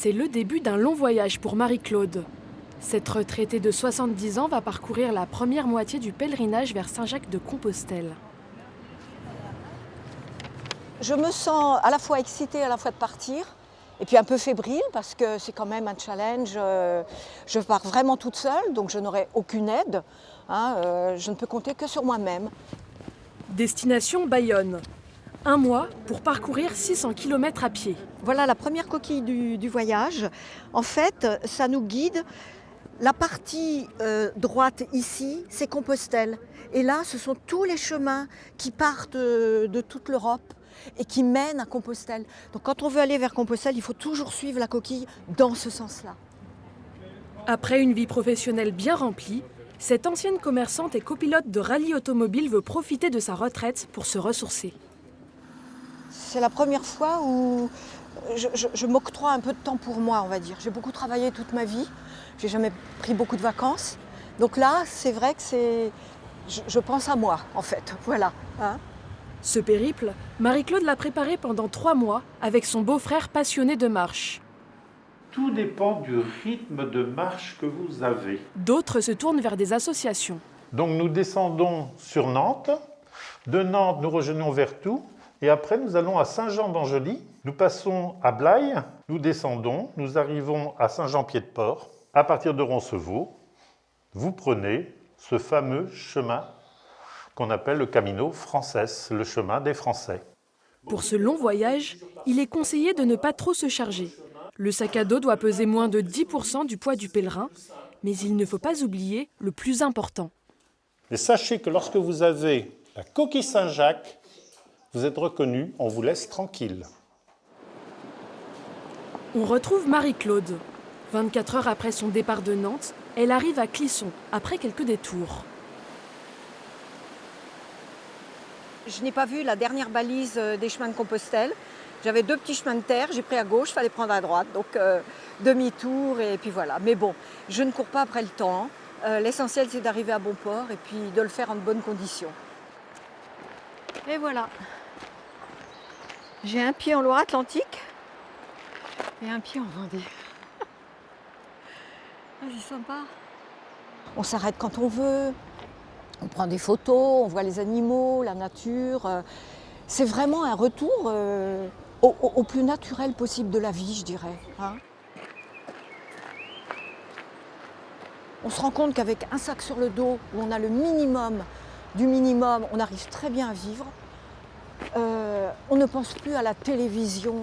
C'est le début d'un long voyage pour Marie-Claude. Cette retraitée de 70 ans va parcourir la première moitié du pèlerinage vers Saint-Jacques-de-Compostelle. Je me sens à la fois excitée, à la fois de partir, et puis un peu fébrile parce que c'est quand même un challenge. Je pars vraiment toute seule, donc je n'aurai aucune aide. Je ne peux compter que sur moi-même. Destination Bayonne. 1 mois pour parcourir 600 km à pied. Voilà la première coquille du voyage. En fait, ça nous guide. La partie droite ici, c'est Compostelle. Et là, ce sont tous les chemins qui partent de toute l'Europe et qui mènent à Compostelle. Donc quand on veut aller vers Compostelle, il faut toujours suivre la coquille dans ce sens-là. Après une vie professionnelle bien remplie, cette ancienne commerçante et copilote de rallye automobile veut profiter de sa retraite pour se ressourcer. C'est la première fois où je m'octroie un peu de temps pour moi, on va dire. J'ai beaucoup travaillé toute ma vie, j'ai jamais pris beaucoup de vacances. Donc là, c'est vrai que je pense à moi, en fait. Voilà. Ce périple, Marie-Claude l'a préparé pendant 3 mois avec son beau-frère passionné de marche. Tout dépend du rythme de marche que vous avez. D'autres se tournent vers des associations. Donc nous descendons sur Nantes. De Nantes, nous rejoignons Vertou. Et après, nous allons à Saint-Jean-d'Angely. Nous passons à Blaye. Nous descendons. Nous arrivons à Saint-Jean-Pied-de-Port. À partir de Roncevaux, vous prenez ce fameux chemin qu'on appelle le Camino Frances, le chemin des Français. Pour ce long voyage, il est conseillé de ne pas trop se charger. Le sac à dos doit peser moins de 10% du poids du pèlerin, mais il ne faut pas oublier le plus important. Mais sachez que lorsque vous avez la coquille Saint-Jacques, vous êtes reconnu, on vous laisse tranquille. On retrouve Marie-Claude. 24 heures après son départ de Nantes, elle arrive à Clisson, après quelques détours. Je n'ai pas vu la dernière balise des chemins de Compostelle. J'avais 2 petits chemins de terre, j'ai pris à gauche, il fallait prendre à droite. Donc demi-tour et puis voilà. Mais bon, je ne cours pas après le temps. L'essentiel, c'est d'arriver à bon port et puis de le faire en bonnes conditions. Et voilà. J'ai un pied en Loire-Atlantique et un pied en Vendée. C'est sympa. On s'arrête quand on veut, on prend des photos, on voit les animaux, la nature. C'est vraiment un retour au plus naturel possible de la vie, je dirais. On se rend compte qu'avec un sac sur le dos, où on a le minimum du minimum, on arrive très bien à vivre. On ne pense plus à la télévision,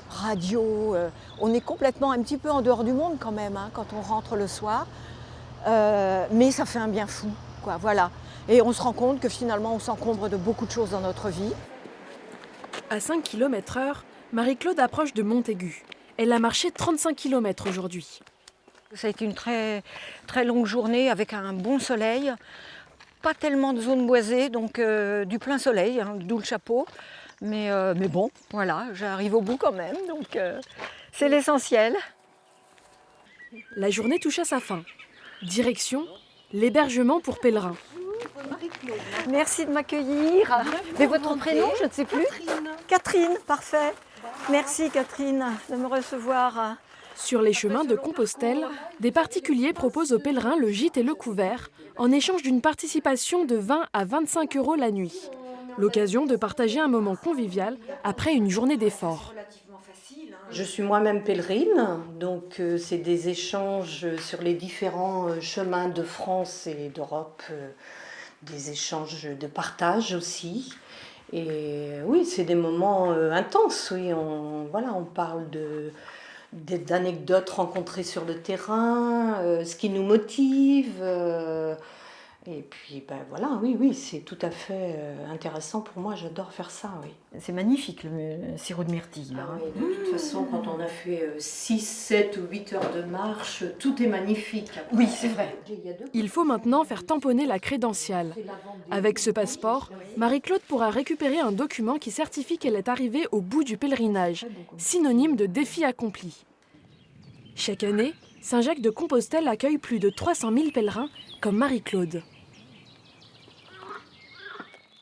radio. On est complètement un petit peu en dehors du monde quand même, quand on rentre le soir. Mais ça fait un bien fou, quoi, voilà. Et on se rend compte que finalement, on s'encombre de beaucoup de choses dans notre vie. À 5 km/h, Marie-Claude approche de Montaigu. Elle a marché 35 km aujourd'hui. Ça a été une très, très longue journée avec un bon soleil. Pas tellement de zones boisées, donc du plein soleil, d'où le chapeau. Mais bon, voilà, j'arrive au bout quand même, donc c'est l'essentiel. La journée touche à sa fin. Direction l'hébergement pour pèlerins. Merci de m'accueillir. Mais votre prénom, je ne sais plus. Catherine, parfait. Merci Catherine de me recevoir. Sur les chemins de Compostelle, des particuliers proposent aux pèlerins le gîte et le couvert, en échange d'une participation de 20 à 25 € la nuit. L'occasion de partager un moment convivial après une journée d'efforts. Je suis moi-même pèlerine, donc c'est des échanges sur les différents chemins de France et d'Europe, des échanges de partage aussi. Et oui, c'est des moments intenses, oui, on parle d'anecdotes rencontrées sur le terrain, ce qui nous motive. Et puis oui, c'est tout à fait intéressant pour moi, j'adore faire ça, oui. C'est magnifique le sirop de myrtille. Là. Oui, de toute façon, quand on a fait 6, 7 ou 8 heures de marche, tout est magnifique. Oui, c'est vrai. Il faut maintenant faire tamponner la crédentiale. Avec ce passeport, Marie-Claude pourra récupérer un document qui certifie qu'elle est arrivée au bout du pèlerinage, synonyme de défi accompli. Chaque année, Saint-Jacques-de-Compostelle accueille plus de 300 000 pèlerins comme Marie-Claude.